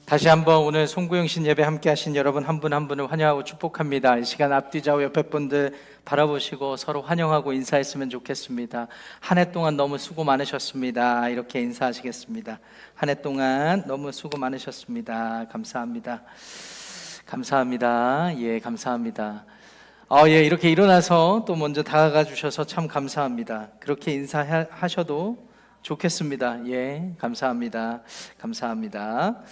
다시 한번 오늘 송구영신 예배 함께 하신 여러분 한 분 한 분을 환영하고 축복합니다. 이 시간 앞뒤 좌우 옆에 분들 바라보시고 서로 환영하고 인사했으면 좋겠습니다. 한 해 동안 너무 수고 많으셨습니다. 이렇게 인사하시겠습니다. 한 해 동안 너무 수고 많으셨습니다. 감사합니다. 감사합니다. 예, 감사합니다. 이렇게 일어나서 또 먼저 다가가 주셔서 참 감사합니다. 그렇게 인사하셔도 좋겠습니다. 예, 감사합니다. 감사합니다.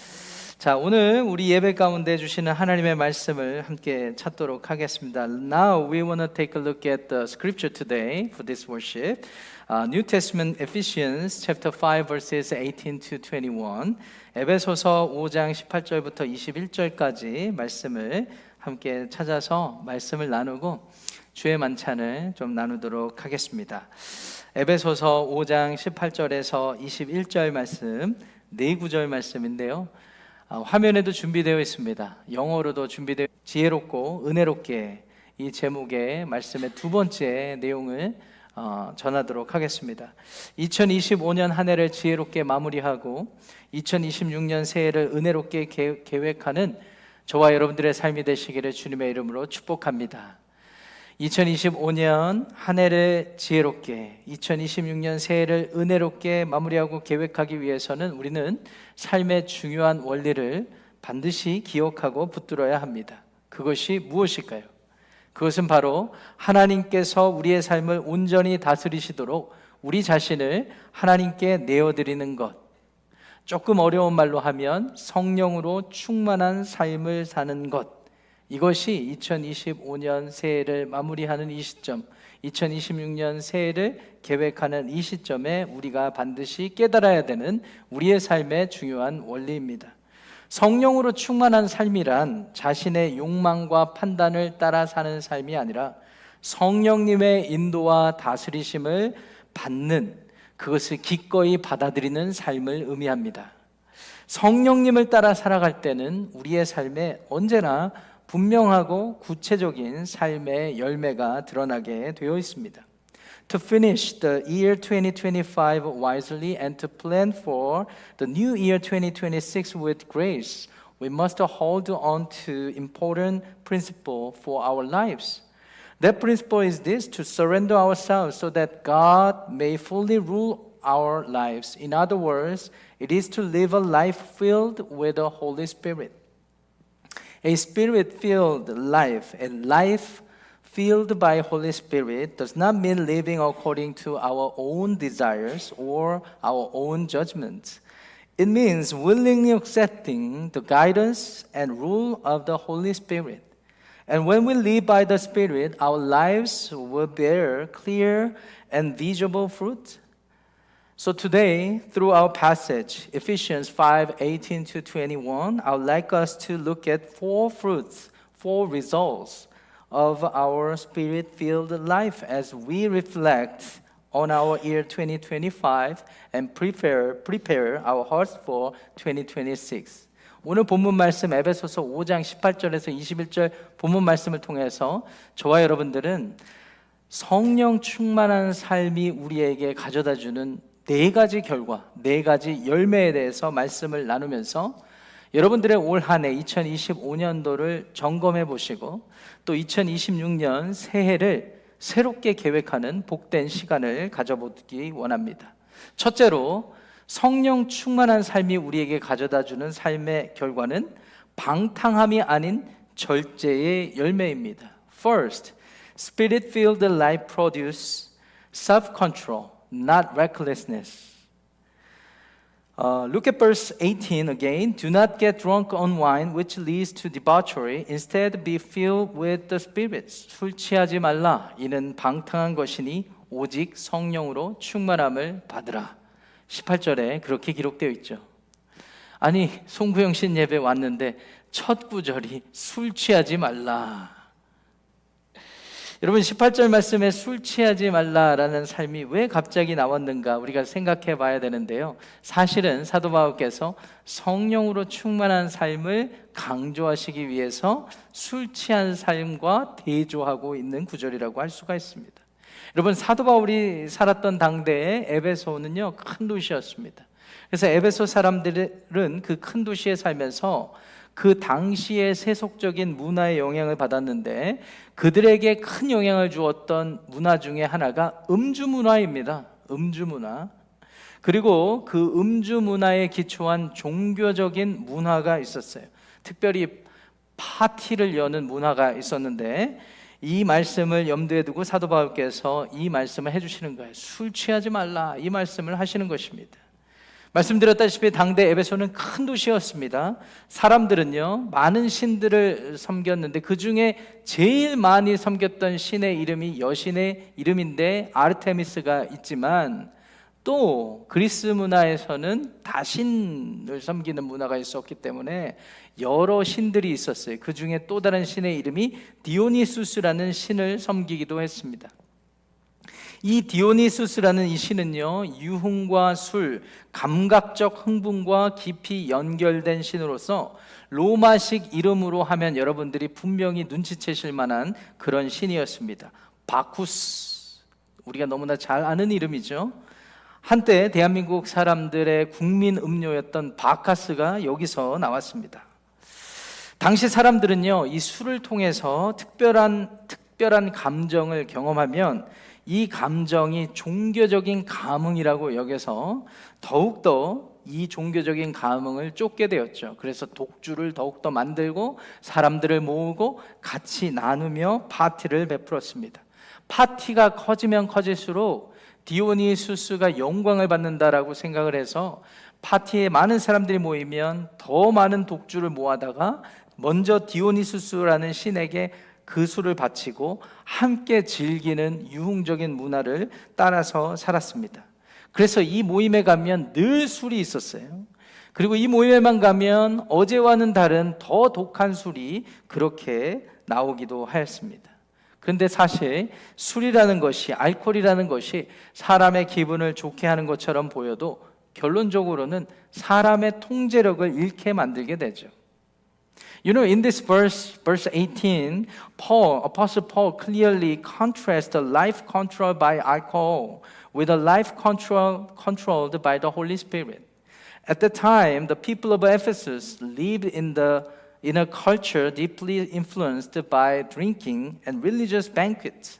자, 오늘 우리 예배 가운데 주시는 하나님의 말씀을 함께 찾도록 하겠습니다. Now we want to take a look at the scripture today for this worship. New Testament Ephesians chapter 5 verses 18 to 21. 에베소서 5장 18절부터 21절까지 말씀을 함께 찾아서 말씀을 나누고 주의 만찬을 좀 나누도록 하겠습니다. 에베소서 5장 18절에서 21절 말씀, 네 구절 말씀인데요. 화면에도 준비되어 있습니다. 영어로도 준비되어 지혜롭고 은혜롭게 이 제목의 말씀의 두 번째 내용을 전하도록 하겠습니다. 2025년 한 해를 지혜롭게 마무리하고 2026년 새해를 은혜롭게 계획하는 저와 여러분들의 삶이 되시기를 주님의 이름으로 축복합니다. 2025년 한 해를 지혜롭게, 2026년 새해를 은혜롭게 마무리하고 계획하기 위해서는 우리는 삶의 중요한 원리를 반드시 기억하고 붙들어야 합니다. 그것이 무엇일까요? 그것은 바로 하나님께서 우리의 삶을 온전히 다스리시도록 우리 자신을 하나님께 내어드리는 것. 조금 어려운 말로 하면 성령으로 충만한 삶을 사는 것. 이것이 2025년 새해를 마무리하는 이 시점, 2026년 새해를 계획하는 이 시점에 우리가 반드시 깨달아야 되는 우리의 삶의 중요한 원리입니다. 성령으로 충만한 삶이란 자신의 욕망과 판단을 따라 사는 삶이 아니라 성령님의 인도와 다스리심을 받는, 그것을 기꺼이 받아들이는 삶을 의미합니다. 성령님을 따라 살아갈 때는 우리의 삶에 언제나 분명하고 구체적인 삶의 열매가 드러나게 되어 있습니다. To finish the year 2025 wisely and to plan for the new year 2026 with grace, we must hold on to important principle for our lives. That principle is this: to surrender ourselves so that God may fully rule our lives. In other words, it is to live a life filled with the Holy Spirit. A spirit-filled life, a life filled by Holy Spirit, does not mean living according to our own desires or our own judgments. It means willingly accepting the guidance and rule of the Holy Spirit. And when we live by the Spirit, our lives will bear clear and visible fruit. So today, through our passage, Ephesians 5:18 to 21, I would like us to look at four fruits, four results of our spirit-filled life as we reflect on our year 2025 and prepare our hearts for 2026. 오늘 본문 말씀 에베소서 5장 18절에서 21절 본문 말씀을 통해서 저와 여러분들은 성령 충만한 삶이 우리에게 가져다주는 네 가지 결과, 네 가지 열매에 대해서 말씀을 나누면서 여러분들의 올 한 해 2025년도를 점검해 보시고 또 2026년 새해를 새롭게 계획하는 복된 시간을 가져보기 원합니다. 첫째로 성령 충만한 삶이 우리에게 가져다주는 삶의 결과는 방탕함이 아닌 절제의 열매입니다. First, spirit-filled life produce self-control, not recklessness. Look at verse 18 again. Do not get drunk on wine, which leads to debauchery. Instead, be filled with the Spirit. 술 취하지 말라. 이는 방탕한 것이니 오직 성령으로 충만함을 받으라. 18절에 그렇게 기록되어 있죠. 아니, 송구영신 예배 왔는데 첫 구절이 술 취하지 말라. 여러분 18절 말씀에 술 취하지 말라라는 삶이 왜 갑자기 나왔는가 우리가 생각해 봐야 되는데요. 사실은 사도 바울께서 성령으로 충만한 삶을 강조하시기 위해서 술 취한 삶과 대조하고 있는 구절이라고 할 수가 있습니다. 여러분 사도 바울이 살았던 당대의 에베소는요 큰 도시였습니다. 그래서 에베소 사람들은 그 큰 도시에 살면서 그 당시의 세속적인 문화의 영향을 받았는데 그들에게 큰 영향을 주었던 문화 중에 하나가 음주 문화입니다. 음주 문화. 그리고 그 음주 문화에 기초한 종교적인 문화가 있었어요. 특별히 파티를 여는 문화가 있었는데 이 말씀을 염두에 두고 사도 바울께서 이 말씀을 해주시는 거예요. 술 취하지 말라, 이 말씀을 하시는 것입니다. 말씀드렸다시피 당대 에베소는 큰 도시였습니다. 사람들은요 많은 신들을 섬겼는데 그 중에 제일 많이 섬겼던 신의 이름이 여신의 이름인데 아르테미스가 있지만 또 그리스 문화에서는 다신을 섬기는 문화가 있었기 때문에 여러 신들이 있었어요. 그 중에 또 다른 신의 이름이 디오니수스라는 신을 섬기기도 했습니다. 이 디오니수스라는 이 신은요 유흥과 술, 감각적 흥분과 깊이 연결된 신으로서 로마식 이름으로 하면 여러분들이 분명히 눈치채실 만한 그런 신이었습니다. 바쿠스, 우리가 너무나 잘 아는 이름이죠. 한때 대한민국 사람들의 국민 음료였던 바카스가 여기서 나왔습니다. 당시 사람들은요 이 술을 통해서 특별한 감정을 경험하면 이 감정이 종교적인 감흥이라고 여겨서 더욱더 이 종교적인 감흥을 쫓게 되었죠. 그래서 독주를 더욱더 만들고 사람들을 모으고 같이 나누며 파티를 베풀었습니다. 파티가 커지면 커질수록 디오니수스가 영광을 받는다라고 생각을 해서 파티에 많은 사람들이 모이면 더 많은 독주를 모아다가 먼저 디오니수스라는 신에게 그 술을 바치고 함께 즐기는 유흥적인 문화를 따라서 살았습니다. 그래서 이 모임에 가면 늘 술이 있었어요. 그리고 이 모임에만 가면 어제와는 다른 더 독한 술이 그렇게 나오기도 하였습니다. 그런데 사실 술이라는 것이, 알코올이라는 것이 사람의 기분을 좋게 하는 것처럼 보여도 결론적으로는 사람의 통제력을 잃게 만들게 되죠. You know, in this verse 18, Apostle Paul clearly contrasts the life controlled by alcohol with a life controlled by the Holy Spirit. At the time, the people of Ephesus lived in a culture deeply influenced by drinking and religious banquets.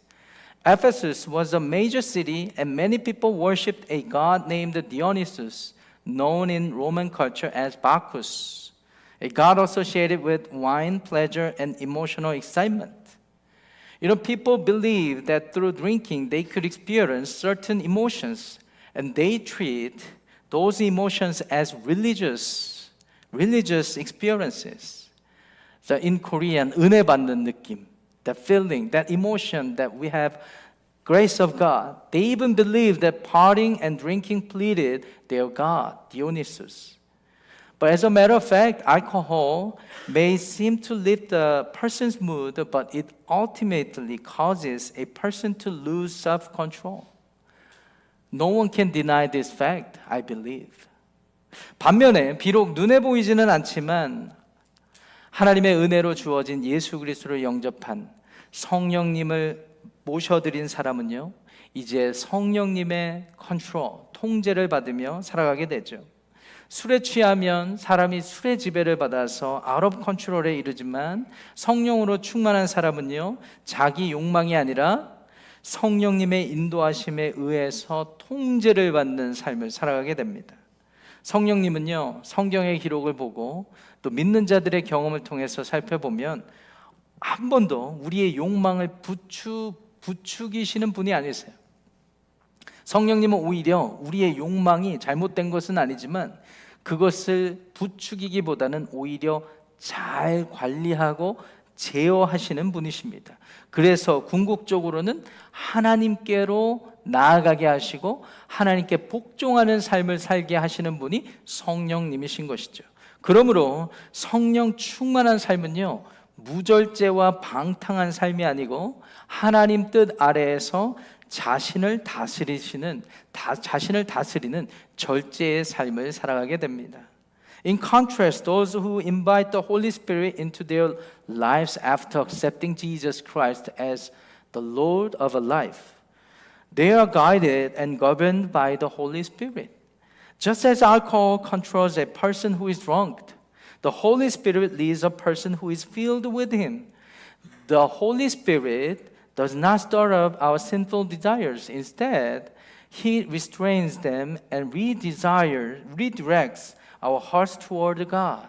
Ephesus was a major city, and many people worshipped a god named Dionysus, known in Roman culture as Bacchus, a god associated with wine, pleasure, and emotional excitement. You know, people believed that through drinking they could experience certain emotions, and they treat those emotions as religious experiences. So in Korean, 은혜 받는 느낌, that feeling, that emotion that we have grace of God. They even believed that partying and drinking pleased their god, Dionysus. But as a matter of fact, alcohol may seem to lift a person's mood, but it ultimately causes a person to lose self-control. No one can deny this fact, I believe. 반면에 비록 눈에 보이지는 않지만 하나님의 은혜로 주어진 예수 그리스도를 영접한 성령님을 모셔드린 사람은요, 이제 성령님의 컨트롤, 통제를 받으며 살아가게 되죠. 술에 취하면 사람이 술의 지배를 받아서 out of control에 이르지만 성령으로 충만한 사람은요, 자기 욕망이 아니라 성령님의 인도하심에 의해서 통제를 받는 삶을 살아가게 됩니다. 성령님은요, 성경의 기록을 보고 또 믿는 자들의 경험을 통해서 살펴보면 한 번도 우리의 욕망을 부추기시는 분이 아니세요. 성령님은 오히려 우리의 욕망이 잘못된 것은 아니지만 그것을 부추기기보다는 오히려 잘 관리하고 제어하시는 분이십니다. 그래서 궁극적으로는 하나님께로 나아가게 하시고 하나님께 복종하는 삶을 살게 하시는 분이 성령님이신 것이죠. 그러므로 성령 충만한 삶은요, 무절제와 방탕한 삶이 아니고 하나님 뜻 아래에서 자신을 다스리는 절제의 삶을 살아가게 됩니다. In contrast, those who invite the Holy Spirit into their lives after accepting Jesus Christ as the Lord of a life, they are guided and governed by the Holy Spirit. Just as alcohol controls a person who is drunk, the Holy Spirit leads a person who is filled with Him. The Holy Spirit does not stir up our sinful desires. Instead, He restrains them and redirects our hearts toward God.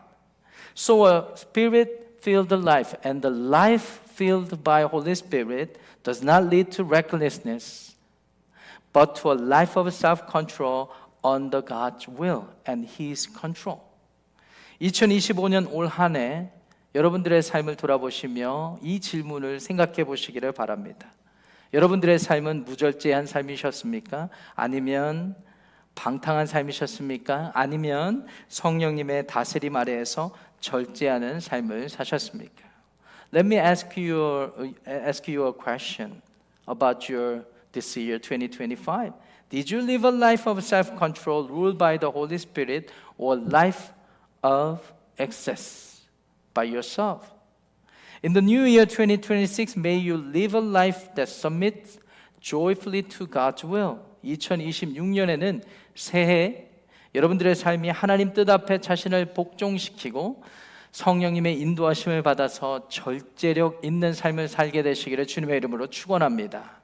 So a Spirit-filled life and the life filled by Holy Spirit does not lead to recklessness, but to a life of self-control under God's will and His control. 2025년 올 한 해 여러분들의 삶을 돌아보시며 이 질문을 생각해 보시기를 바랍니다. 여러분들의 삶은 무절제한 삶이셨습니까? 아니면 방탕한 삶이셨습니까? 아니면 성령님의 다스림 아래에서 절제하는 삶을 사셨습니까? Let me ask you a question about this year 2025. Did you live a life of self-control ruled by the Holy Spirit or life of excess by yourself? In the new year 2026, may you live a life that submits joyfully to God's will. 2026년에는 새해 여러분들의 삶이 하나님 뜻 앞에 자신을 복종시키고 성령님의 인도하심을 받아서 절제력 있는 삶을 살게 되시기를 주님의 이름으로 축원합니다.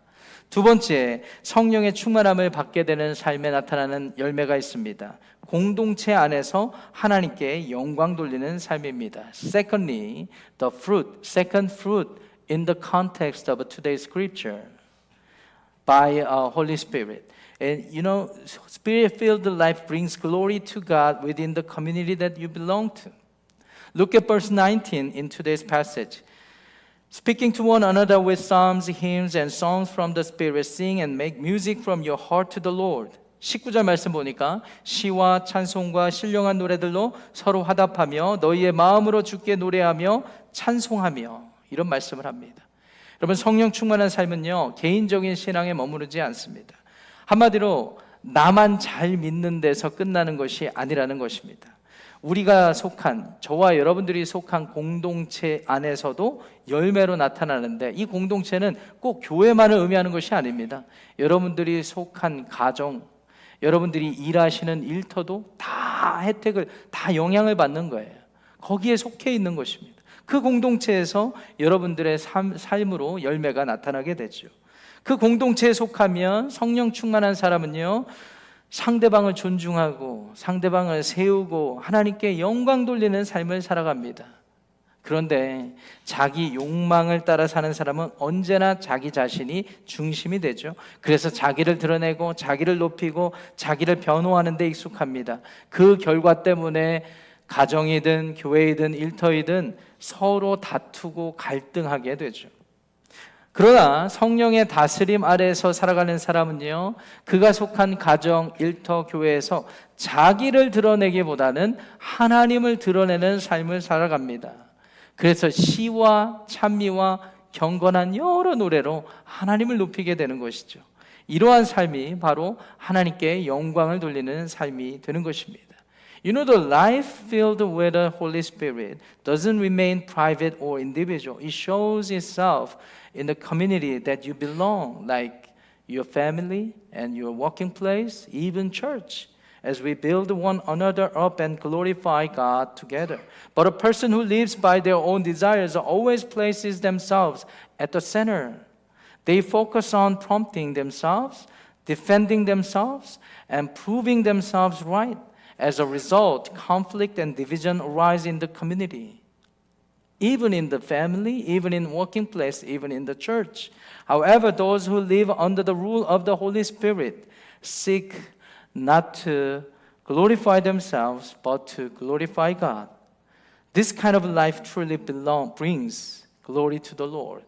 두 번째, 성령의 충만함을 받게 되는 삶에 나타나는 열매가 있습니다. 공동체 안에서 하나님께 영광 돌리는 삶입니다. Secondly, second fruit in the context of today's scripture by Holy Spirit. And you know, Spirit-filled life brings glory to God within the community that you belong to. Look at verse 19 in today's passage. Speaking to one another with psalms, hymns, and songs from the Spirit, sing and make music from your heart to the Lord. 19절 말씀 보니까 시와 찬송과 신령한 노래들로 서로 화답하며 너희의 마음으로 주께 노래하며 찬송하며 이런 말씀을 합니다. 여러분, 성령 충만한 삶은요, 개인적인 신앙에 머무르지 않습니다. 한마디로 나만 잘 믿는 데서 끝나는 것이 아니라는 것입니다. 우리가 속한, 저와 여러분들이 속한 공동체 안에서도 열매로 나타나는데 이 공동체는 꼭 교회만을 의미하는 것이 아닙니다. 여러분들이 속한 가정, 여러분들이 일하시는 일터도 다 혜택을, 다 영향을 받는 거예요. 거기에 속해 있는 것입니다. 그 공동체에서 여러분들의 삶으로 열매가 나타나게 되죠. 그 공동체에 속하면 성령 충만한 사람은요, 상대방을 존중하고 상대방을 세우고 하나님께 영광 돌리는 삶을 살아갑니다. 그런데 자기 욕망을 따라 사는 사람은 언제나 자기 자신이 중심이 되죠. 그래서 자기를 드러내고 자기를 높이고 자기를 변호하는 데 익숙합니다. 그 결과 때문에 가정이든 교회이든 일터이든 서로 다투고 갈등하게 되죠. 그러나 성령의 다스림 아래에서 살아가는 사람은요, 그가 속한 가정, 일터, 교회에서 자기를 드러내기보다는 하나님을 드러내는 삶을 살아갑니다. 그래서 시와 찬미와 경건한 여러 노래로 하나님을 높이게 되는 것이죠. 이러한 삶이 바로 하나님께 영광을 돌리는 삶이 되는 것입니다. You know, the life filled with the Holy Spirit doesn't remain private or individual. It shows itself in the community that you belong, like your family and your working place, even church, as we build one another up and glorify God together. But a person who lives by their own desires always places themselves at the center. They focus on prompting themselves, defending themselves, and proving themselves right. As a result, conflict and division arise in the community, even in the family, even in working place, even in the church. However, those who live under the rule of the Holy Spirit seek not to glorify themselves, but to glorify God. This kind of life truly brings glory to the Lord.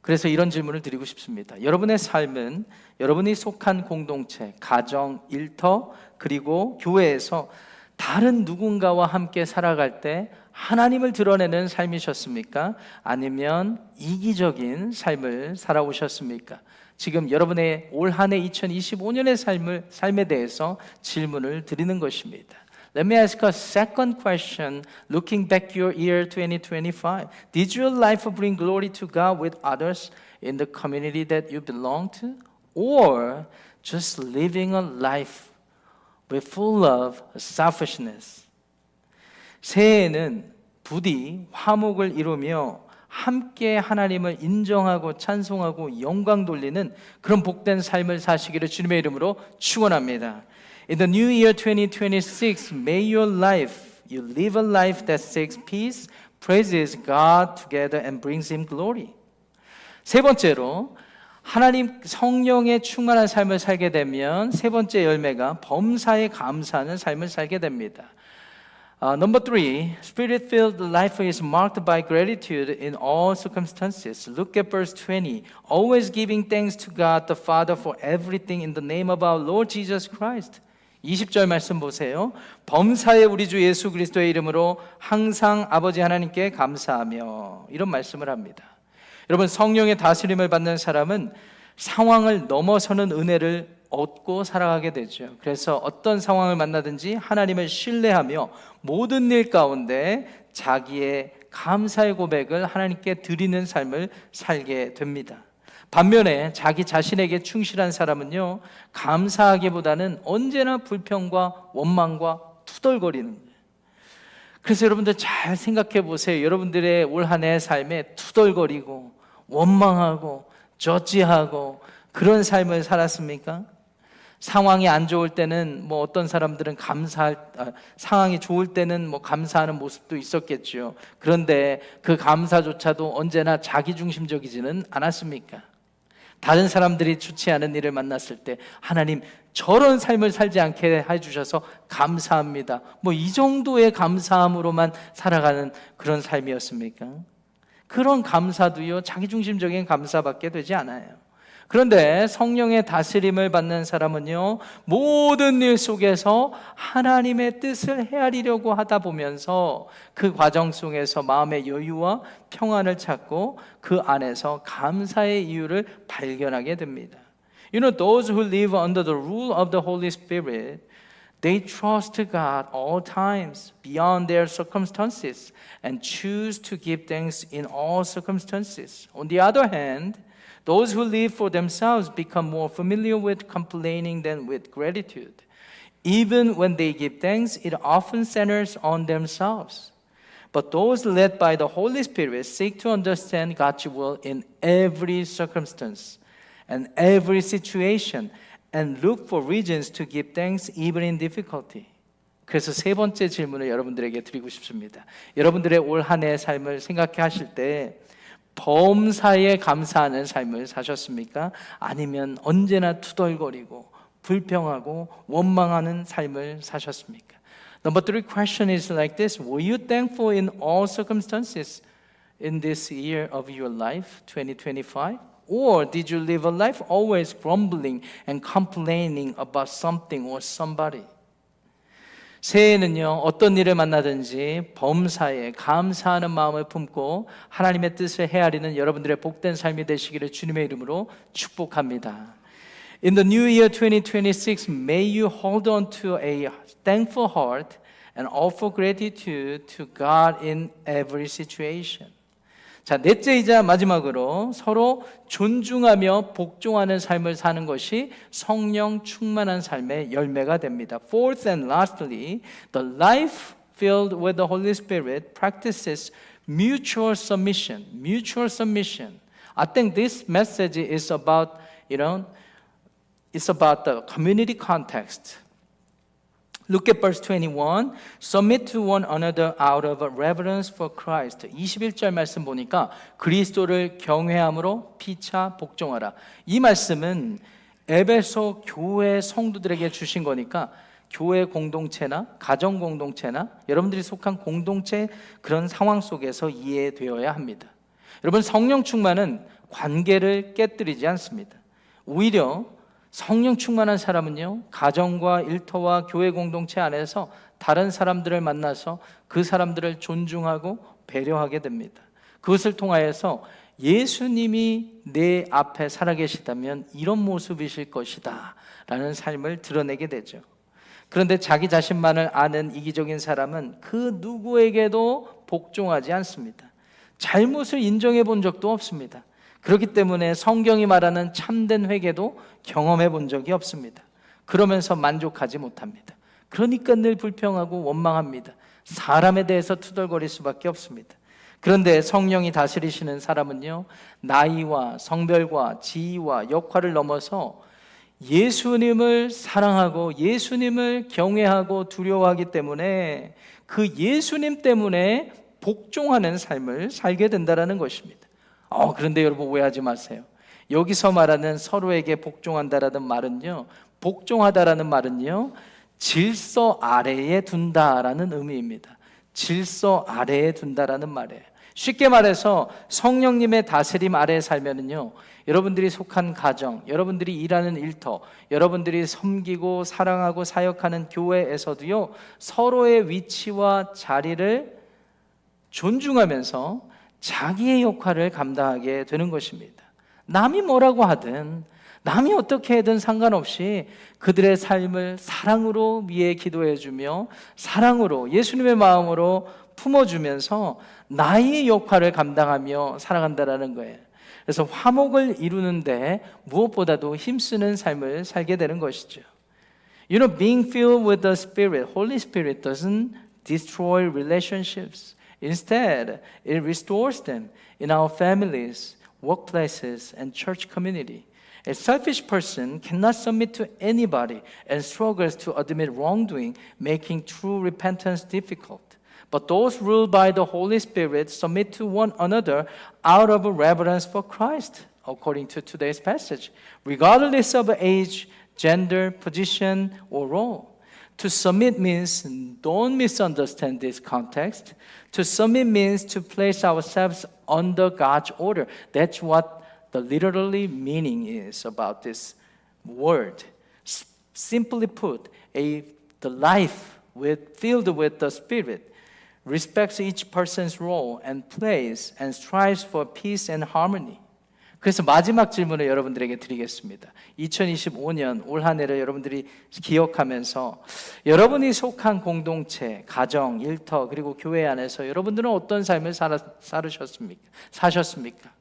그래서 이런 질문을 드리고 싶습니다. 여러분의 삶은 여러분이 속한 공동체, 가정, 일터, 그리고 교회에서 다른 누군가와 함께 살아갈 때 하나님을 드러내는 삶이셨습니까? 아니면 이기적인 삶을 살아오셨습니까? 지금 여러분의 올 한 해 2025년의 삶에 대해서 질문을 드리는 것입니다. Let me ask a second question, looking back your year 2025. Did your life bring glory to God with others in the community that you belong to? Or just living a life with full of selfishness. 새해에는 부디 화목을 이루며 함께 하나님을 인정하고 찬송하고 영광 돌리는 그런 복된 삶을 사시기를 주님의 이름으로 축원합니다. In the new year 2026, may your life, you live a life that seeks peace, praises God together and brings Him glory. 세 번째로 하나님 성령의 충만한 삶을 살게 되면 세 번째 열매가 범사에 감사하는 삶을 살게 됩니다. Number 3, Spirit-filled life is marked by gratitude in all circumstances. Look at verse 20. Always giving thanks to God the Father for everything in the name of our Lord Jesus Christ. 20절 말씀 보세요. 범사에 우리 주 예수 그리스도의 이름으로 항상 아버지 하나님께 감사하며 이런 말씀을 합니다. 여러분, 성령의 다스림을 받는 사람은 상황을 넘어서는 은혜를 얻고 살아가게 되죠. 그래서 어떤 상황을 만나든지 하나님을 신뢰하며 모든 일 가운데 자기의 감사의 고백을 하나님께 드리는 삶을 살게 됩니다. 반면에 자기 자신에게 충실한 사람은요, 감사하기보다는 언제나 불평과 원망과 투덜거리는 거예요. 그래서 여러분들 잘 생각해 보세요. 여러분들의 올 한 해의 삶에 투덜거리고 원망하고 저지하고 그런 삶을 살았습니까? 상황이 안 좋을 때는 뭐 어떤 사람들은 상황이 좋을 때는 뭐 감사하는 모습도 있었겠죠. 그런데 그 감사조차도 언제나 자기중심적이지는 않았습니까? 다른 사람들이 좋지 않은 일을 만났을 때 하나님 저런 삶을 살지 않게 해주셔서 감사합니다. 뭐 이 정도의 감사함으로만 살아가는 그런 삶이었습니까? 그런 감사도요, 자기중심적인 감사밖에 되지 않아요. 그런데 성령의 다스림을 받는 사람은요, 모든 일 속에서 하나님의 뜻을 헤아리려고 하다 보면서 그 과정 속에서 마음의 여유와 평안을 찾고 그 안에서 감사의 이유를 발견하게 됩니다. You know, those who live under the rule of the Holy Spirit, they trust God all times beyond their circumstances and choose to give thanks in all circumstances. On the other hand, those who live for themselves become more familiar with complaining than with gratitude. Even when they give thanks, it often centers on themselves. But those led by the Holy Spirit seek to understand God's will in every circumstance and every situation and look for reasons to give thanks even in difficulty. 그래서 세 번째 질문을 여러분들에게 드리고 싶습니다. 여러분들의 올 한 해의 삶을 생각해 하실 때 범사에 감사하는 삶을 사셨습니까? 아니면 언제나 투덜거리고 불평하고 원망하는 삶을 사셨습니까? Number 3 question is like this. Were you thankful in all circumstances in this year of your life, 2025? Or did you live a life always grumbling and complaining about something or somebody? 새해에는요, 어떤 일을 만나든지 범사에 감사하는 마음을 품고 하나님의 뜻을 헤아리는 여러분들의 복된 삶이 되시기를 주님의 이름으로 축복합니다. In the new year 2026, may you hold on to a thankful heart and offer gratitude to God in every situation. 자, 넷째이자 마지막으로 서로 존중하며 복종하는 삶을 사는 것이 성령 충만한 삶의 열매가 됩니다. Fourth and lastly, the life filled with the Holy Spirit practices mutual submission. Mutual submission. I think this message is about, it's about the community context. Look at verse 21. Submit to one another out of reverence for Christ. 21절 말씀 보니까 그리스도를 경외함으로 피차 복종하라. 이 말씀은 에베소 교회 성도들에게 주신 거니까 교회 공동체나 가정 공동체나 여러분들이 속한 공동체 그런 상황 속에서 이해되어야 합니다. 여러분, 성령 충만은 관계를 깨뜨리지 않습니다. 오히려 성령 충만한 사람은요, 가정과 일터와 교회 공동체 안에서 다른 사람들을 만나서 그 사람들을 존중하고 배려하게 됩니다. 그것을 통하여서 예수님이 내 앞에 살아계시다면 이런 모습이실 것이다 라는 삶을 드러내게 되죠. 그런데 자기 자신만을 아는 이기적인 사람은 그 누구에게도 복종하지 않습니다. 잘못을 인정해 본 적도 없습니다. 그렇기 때문에 성경이 말하는 참된 회개도 경험해 본 적이 없습니다. 그러면서 만족하지 못합니다. 그러니까 늘 불평하고 원망합니다. 사람에 대해서 투덜거릴 수밖에 없습니다. 그런데 성령이 다스리시는 사람은요, 나이와 성별과 지위와 역할을 넘어서 예수님을 사랑하고 예수님을 경외하고 두려워하기 때문에 그 예수님 때문에 복종하는 삶을 살게 된다는 것입니다. 그런데 여러분 오해하지 마세요. 여기서 말하는 서로에게 복종한다라는 말은요, 복종하다라는 말은요, 질서 아래에 둔다라는 의미입니다. 질서 아래에 둔다라는 말이에요. 쉽게 말해서 성령님의 다스림 아래에 살면은요, 여러분들이 속한 가정, 여러분들이 일하는 일터, 여러분들이 섬기고 사랑하고 사역하는 교회에서도요, 서로의 위치와 자리를 존중하면서 자기의 역할을 감당하게 되는 것입니다. 남이 뭐라고 하든 남이 어떻게 하든 상관없이 그들의 삶을 사랑으로 위해 기도해주며 사랑으로 예수님의 마음으로 품어주면서 나의 역할을 감당하며 살아간다는 거예요. 그래서 화목을 이루는데 무엇보다도 힘쓰는 삶을 살게 되는 것이죠. You know, being filled with the Spirit, Holy Spirit doesn't destroy relationships. Instead, it restores them in our families, workplaces, and church community. A selfish person cannot submit to anybody and struggles to admit wrongdoing, making true repentance difficult. But those ruled by the Holy Spirit submit to one another out of a reverence for Christ, according to today's passage, regardless of age, gender, position, or role. To submit means, don't misunderstand this context. To submit means to place ourselves under God's order. That's what the literally meaning is about this word. Simply put, the life filled with the Spirit respects each person's role and place and strives for peace and harmony. 그래서 마지막 질문을 여러분들에게 드리겠습니다. 2025년 올 한 해를 여러분들이 기억하면서 여러분이 속한 공동체, 가정, 일터 그리고 교회 안에서 여러분들은 어떤 삶을 사셨습니까?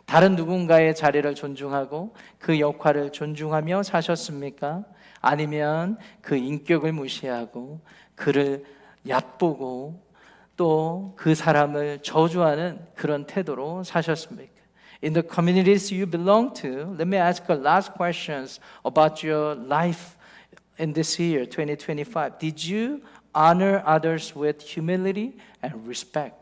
다른 누군가의 자리를 존중하고 그 역할을 존중하며 사셨습니까? 아니면 그 인격을 무시하고 그를 얕보고 또 그 사람을 저주하는 그런 태도로 사셨습니까? In the communities you belong to, let me ask a last questions about your life in this year, 2025. Did you honor others with humility and respect?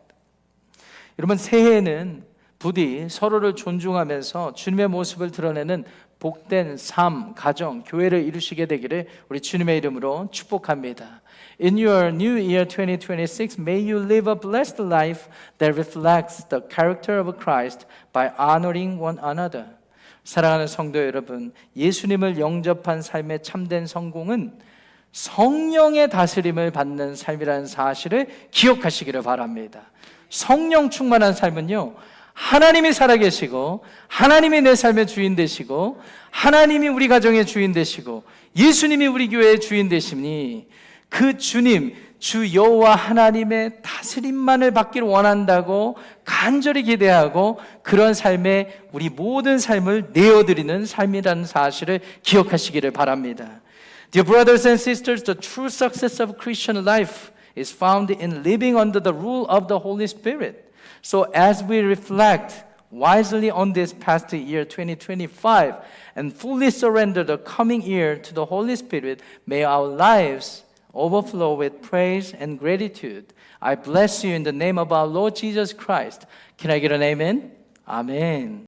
여러분, 새해에는 부디 서로를 존중하면서 주님의 모습을 드러내는 복된 삶, 가정, 교회를 이루시게 되기를 우리 주님의 이름으로 축복합니다. In your new year 2026, may you live a blessed life that reflects the character of Christ by honoring one another. 사랑하는 성도 여러분, 예수님을 영접한 삶의 참된 성공은 성령의 다스림을 받는 삶이라는 사실을 기억하시기를 바랍니다. 성령 충만한 삶은요, 하나님이 살아계시고 하나님이 내 삶의 주인 되시고 하나님이 우리 가정의 주인 되시고 예수님이 우리 교회의 주인 되시니 그 주님, 주 여호와 하나님의 다스림만을 받기를 원한다고 간절히 기대하고 그런 삶에 우리 모든 삶을 내어드리는 삶이라는 사실을 기억하시기를 바랍니다. Dear brothers and sisters, the true success of Christian life is found in living under the rule of the Holy Spirit. So as we reflect wisely on this past year 2025 and fully surrender the coming year to the Holy Spirit, may our lives overflow with praise and gratitude. I bless you in the name of our Lord Jesus Christ. Can I get an amen? Amen.